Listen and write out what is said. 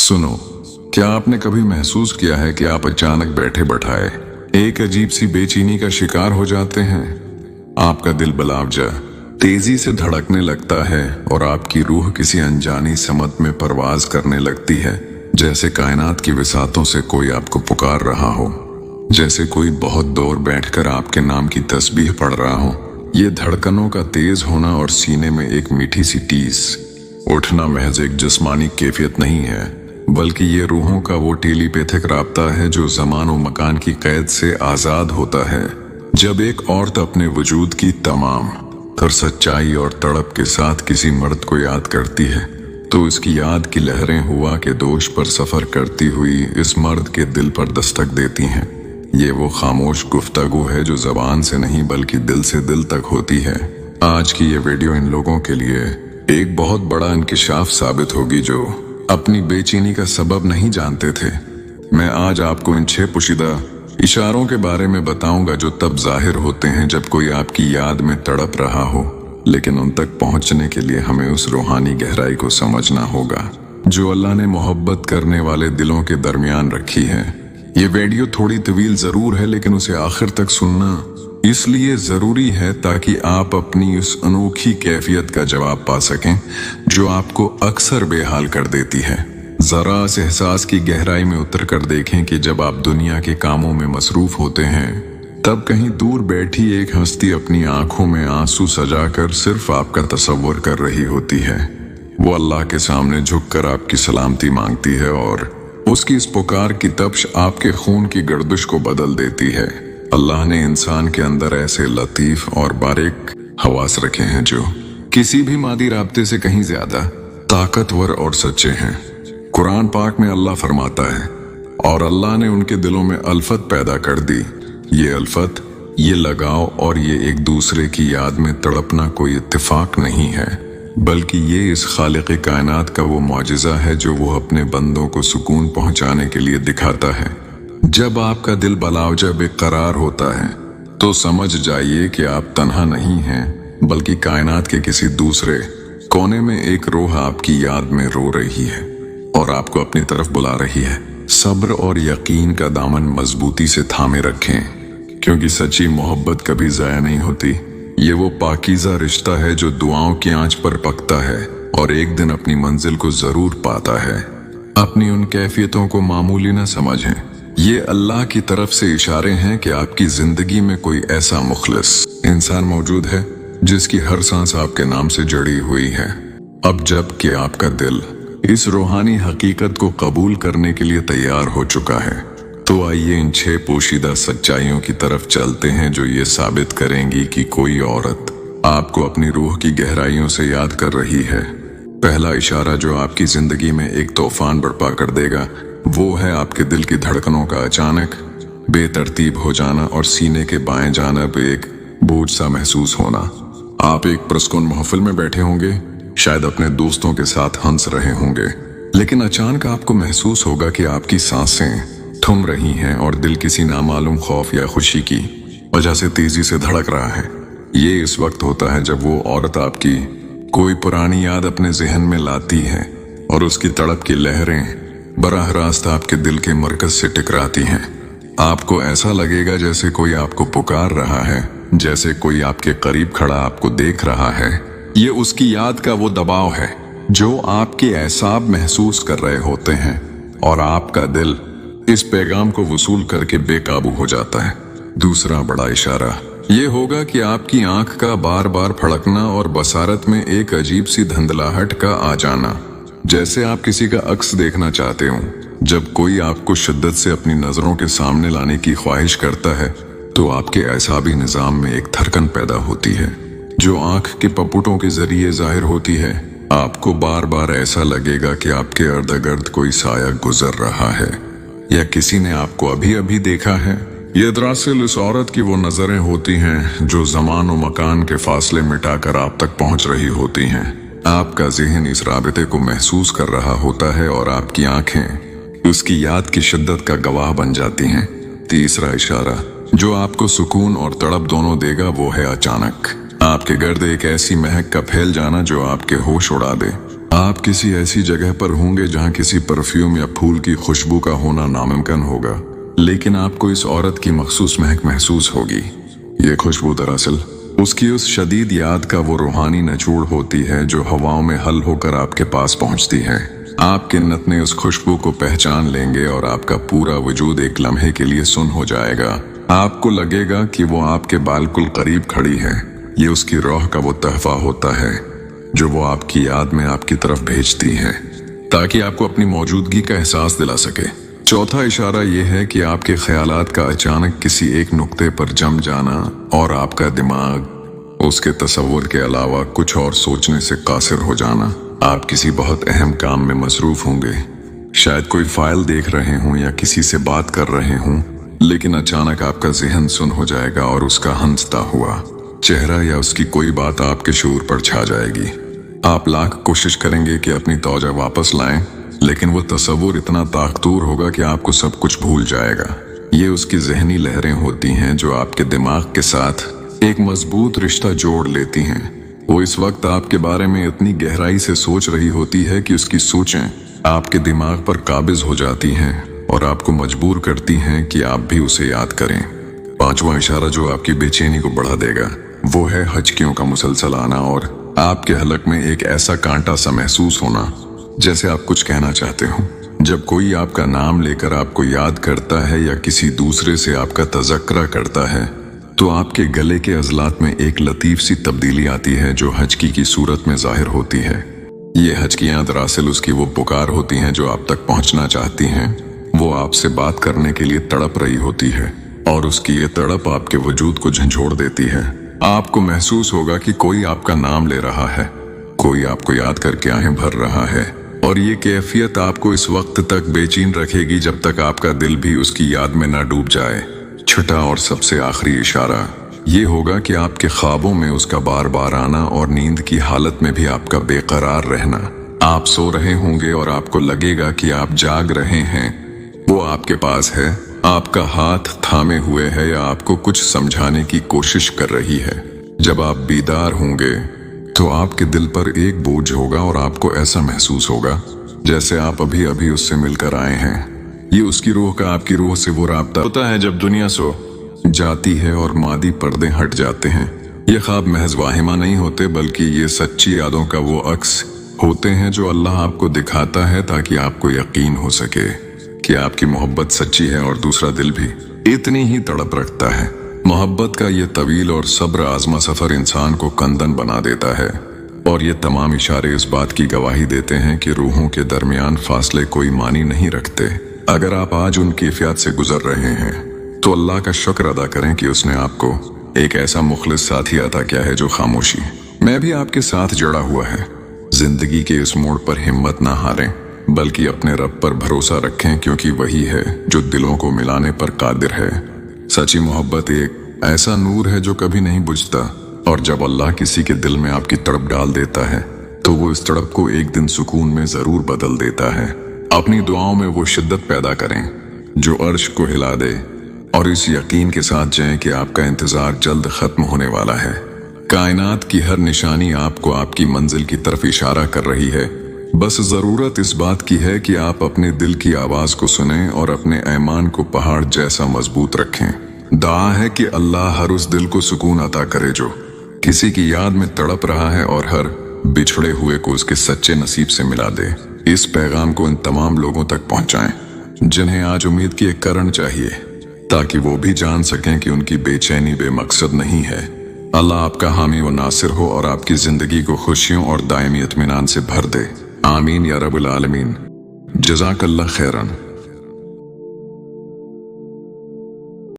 सुनो, क्या आपने कभी महसूस किया है कि आप अचानक बैठे बैठाए एक अजीब सी बेचैनी का शिकार हो जाते हैं? आपका दिल बलावजा तेजी से धड़कने लगता है और आपकी रूह किसी अनजानी समत में परवाज करने लगती है, जैसे कायनात की विसातों से कोई आपको पुकार रहा हो, जैसे कोई बहुत दूर बैठकर आपके नाम की तस्बीह पढ़ रहा हो। ये धड़कनों का तेज होना और सीने में एक मीठी सी टीस उठना महज एक जिस्मानी कैफियत नहीं है, बल्कि ये रूहों का वो टेलीपैथिक राब्ता है जो ज़मान और मकान की कैद से आज़ाद होता है। जब एक औरत अपने वजूद की तमाम तर सच्चाई और तड़प के साथ किसी मर्द को याद करती है, तो इसकी याद की लहरें हुआ के दोष पर सफ़र करती हुई इस मर्द के दिल पर दस्तक देती हैं। ये वो खामोश गुफ्तगू है जो ज़बान से नहीं बल्कि दिल से दिल तक होती है। आज की ये वीडियो इन लोगों के लिए एक बहुत बड़ा इंकिशाफ साबित होगी जो अपनी बेचैनी का सबब नहीं जानते थे। मैं आज आपको इन 6 पोशीदा इशारों के बारे में बताऊंगा जो तब जाहिर होते हैं जब कोई आपकी याद में तड़प रहा हो, लेकिन उन तक पहुंचने के लिए हमें उस रूहानी गहराई को समझना होगा जो अल्लाह ने मोहब्बत करने वाले दिलों के दरमियान रखी है। ये वीडियो थोड़ी तवील जरूर है, लेकिन उसे आखिर तक सुनना इसलिए जरूरी है ताकि आप अपनी उस अनोखी कैफियत का जवाब पा सकें जो आपको अक्सर बेहाल कर देती है। जरा इस एहसास की गहराई में उतर कर देखें कि जब आप दुनिया के कामों में मसरूफ होते हैं, तब कहीं दूर बैठी एक हस्ती अपनी आंखों में आंसू सजाकर सिर्फ आपका तसव्वुर कर रही होती है। वो अल्लाह के सामने झुककर आपकी सलामती मांगती है और उसकी इस पुकार की तप्श आपके खून की गर्दिश को बदल देती है। अल्लाह ने इंसान के अंदर ऐसे लतीफ और बारीक हवास रखे हैं जो किसी भी मादी राब्ते से कहीं ज्यादा ताकतवर और सच्चे हैं। कुरान पाक में अल्लाह फरमाता है, और अल्लाह ने उनके दिलों में अल्फत पैदा कर दी। ये अल्फत, ये लगाव और ये एक दूसरे की याद में तड़पना कोई इत्तेफाक नहीं है, बल्कि ये इस खालिक कायनात का वो मौजिज़ा है जो वो अपने बंदों को सुकून पहुंचाने के लिए दिखाता है। जब आपका दिल बलावजा बेकरार होता है तो समझ जाइए कि आप तन्हा नहीं हैं, बल्कि कायनात के किसी दूसरे कोने में एक रूह आपकी याद में रो रही है और आपको अपनी तरफ बुला रही है। सब्र और यकीन का दामन मजबूती से थामे रखें, क्योंकि सच्ची मोहब्बत कभी ज़ाया नहीं होती। ये वो पाकीज़ा रिश्ता है जो दुआओं की आंच पर पकता है और एक दिन अपनी मंजिल को जरूर पाता है। अपनी उन कैफियतों को मामूली न समझें। ये अल्लाह की तरफ से इशारे हैं कि आपकी जिंदगी में कोई ऐसा मुखलिस इंसान मौजूद है जिसकी हर सांस आपके नाम से जड़ी हुई है। अब जब कि आपका दिल इस रूहानी हकीकत को कबूल करने के लिए तैयार हो चुका है, तो आइए इन 6 पोशीदा सच्चाइयों की तरफ चलते हैं जो ये साबित करेंगी कि कोई औरत आपको अपनी रूह की गहराइयों से याद कर रही है। पहला इशारा जो आपकी जिंदगी में एक तूफान बर्पा कर देगा वो है आपके दिल की धड़कनों का अचानक बेतरतीब हो जाना और सीने के बाएं जानिब एक बोझ सा महसूस होना। आप एक पुरस्कुन महफिल में बैठे होंगे, शायद अपने दोस्तों के साथ हंस रहे होंगे, लेकिन अचानक आपको महसूस होगा कि आपकी सांसें थम रही हैं और दिल किसी नामालूम खौफ या खुशी की वजह से तेजी से धड़क रहा है। ये इस वक्त होता है जब वो औरत आपकी कोई पुरानी याद अपने जहन में लाती है और उसकी तड़प की लहरें बराह रास्त आपके दिल के मरकज से टकराती हैं। आपको ऐसा लगेगा जैसे कोई आपको पुकार रहा है, जैसे कोई आपके करीब खड़ा आपको देख रहा है। ये उसकी याद का वो दबाव है जो आपके एहसाब महसूस कर रहे होते हैं और आपका दिल इस पैगाम को वसूल करके बेकाबू हो जाता है। दूसरा बड़ा इशारा ये होगा कि आपकी आंख का बार बार फड़कना और बसारत में एक अजीब सी धुंधलाहट का आ जाना, जैसे आप किसी का अक्स देखना चाहते हो। जब कोई आपको शिद्दत से अपनी नजरों के सामने लाने की ख्वाहिश करता है, तो आपके एसाबी निजाम में एक धड़कन पैदा होती है जो आंख के पपुटों के जरिए जाहिर होती है। आपको बार बार ऐसा लगेगा कि आपके इर्द गिर्द कोई साया गुजर रहा है या किसी ने आपको अभी अभी देखा है। ये दरअसल इस औरत की वो नजरें होती हैं जो ज़मान और मकान के फासले मिटाकर आप तक पहुंच रही होती हैं। आपका ज़हन इस राबते को महसूस कर रहा होता है और आपकी आंखें उसकी याद की शिद्दत का गवाह बन जाती हैं। तीसरा इशारा जो आपको सुकून और तड़प दोनों देगा वो है अचानक आपके गर्द एक ऐसी महक का फैल जाना जो आपके होश उड़ा दे। आप किसी ऐसी जगह पर होंगे जहां किसी परफ्यूम या फूल की खुशबू का होना नामुमकिन होगा, लेकिन आपको इस औरत की मखसूस महक महसूस होगी। ये खुशबू दरअसल उसकी उस शदीद याद का वो रूहानी निचोड़ होती है जो हवाओं में हल होकर आपके पास पहुंचती है। आपके नतने उस खुशबू को पहचान लेंगे और आपका पूरा वजूद एक लम्हे के लिए सुन हो जाएगा। आपको लगेगा कि वो आपके बिल्कुल करीब खड़ी है। ये उसकी रूह का वो तहफा होता है जो वो आपकी याद में आपकी तरफ भेजती है, ताकि आपको अपनी मौजूदगी का एहसास दिला सके। चौथा इशारा यह है कि आपके ख्यालात का अचानक किसी एक नुक्ते पर जम जाना और आपका दिमाग उसके तस्वुर के अलावा कुछ और सोचने से कासिर हो जाना। आप किसी बहुत अहम काम में मसरूफ होंगे, शायद कोई फाइल देख रहे हों या किसी से बात कर रहे हों, लेकिन अचानक आपका जहन सुन हो जाएगा और उसका हंसता हुआ चेहरा या उसकी कोई बात आपके शऊर पर छा जाएगी। आप लाख कोशिश करेंगे कि अपनी तौजा वापस लाएं, लेकिन वो तस्वुर इतना ताकतूर होगा कि आपको सब कुछ भूल जाएगा। ये उसकी जहनी लहरें होती हैं जो आपके दिमाग के साथ एक मजबूत रिश्ता जोड़ लेती हैं। वो इस वक्त आपके बारे में इतनी गहराई से सोच रही होती है कि उसकी सोचें आपके दिमाग पर काबिज हो जाती हैं और आपको मजबूर करती हैं कि आप भी उसे याद करें। पांचवा इशारा जो आपकी बेचैनी को बढ़ा देगा वो है हचकियों का मुसलसल आना और आपके हलक में एक ऐसा कांटा सा महसूस होना जैसे आप कुछ कहना चाहते हो। जब कोई आपका नाम लेकर आपको याद करता है या किसी दूसरे से आपका तज़क्रा करता है तो आपके गले के अज़लात में एक लतीफ सी तब्दीली आती है जो हचकी की सूरत में जाहिर होती है। ये हचकियां दरअसल उसकी वो पुकार होती हैं जो आप तक पहुंचना चाहती हैं। वो आपसे बात करने के लिए तड़प रही होती है और उसकी ये तड़प आपके वजूद को झंझोड़ देती है। आपको महसूस होगा कि कोई आपका नाम ले रहा है, कोई आपको याद करके आहें भर रहा है, और ये कैफियत आपको इस वक्त तक बेचैन रखेगी जब तक आपका दिल भी उसकी याद में ना डूब जाए। छठा और सबसे आखिरी इशारा ये होगा कि आपके ख्वाबों में उसका बार बार आना और नींद की हालत में भी आपका बेकरार रहना। आप सो रहे होंगे और आपको लगेगा कि आप जाग रहे हैं, वो आपके पास है, आपका हाथ थामे हुए है या आपको कुछ समझाने की कोशिश कर रही है। जब आप बीदार होंगे तो आपके दिल पर एक बोझ होगा और आपको ऐसा महसूस होगा जैसे आप अभी अभी उससे मिलकर आए हैं। ये उसकी रूह का आपकी रूह से वो राब्ता होता है जब दुनिया सो जाती है और मादी पर्दे हट जाते हैं। ये ख्वाब महज वाहिमा नहीं होते, बल्कि ये सच्ची यादों का वो अक्स होते हैं जो अल्लाह आपको दिखाता है ताकि आपको यकीन हो सके कि आपकी मोहब्बत सच्ची है और दूसरा दिल भी इतनी ही तड़प रखता है। मोहब्बत का ये तवील और सब्र आजमा सफर इंसान को कंदन बना देता है और ये तमाम इशारे इस बात की गवाही देते हैं कि रूहों के दरमियान फासले कोई मानी नहीं रखते। अगर आप आज उन कैफियत से गुजर रहे हैं तो अल्लाह का शुक्र अदा करें कि उसने आपको एक ऐसा मुखलिस साथी अता किया है जो खामोशी मैं भी आपके साथ जुड़ा हुआ है। जिंदगी के इस मोड़ पर हिम्मत ना हारें, बल्कि अपने रब पर भरोसा रखें, क्योंकि वही है जो दिलों को मिलाने पर कादिर है। सच्ची मोहब्बत एक ऐसा नूर है जो कभी नहीं बुझता, और जब अल्लाह किसी के दिल में आपकी तड़प डाल देता है तो वो इस तड़प को एक दिन सुकून में जरूर बदल देता है। अपनी दुआओं में वो शिद्दत पैदा करें जो अर्श को हिला दे और इस यकीन के साथ जाएं कि आपका इंतजार जल्द खत्म होने वाला है। कायनात की हर निशानी आपको आपकी मंजिल की तरफ इशारा कर रही है। बस जरूरत इस बात की है कि आप अपने दिल की आवाज को सुनें और अपने ईमान को पहाड़ जैसा मजबूत रखें। दुआ है कि अल्लाह हर उस दिल को सुकून अता करे जो किसी की याद में तड़प रहा है और हर बिछड़े हुए को उसके सच्चे नसीब से मिला दे। इस पैगाम को इन तमाम लोगों तक पहुंचाएं जिन्हें आज उम्मीद की एक कारण चाहिए, ताकि वो भी जान सकें कि उनकी बेचैनी बेमकसद नहीं है। अल्लाह आपका हामी व नासिर हो और आपकी जिंदगी को खुशियों और दायमी इत्मीनान से भर दे। आमीन या रब्बुल आलमीन। जज़ाकल्लाह खैरन।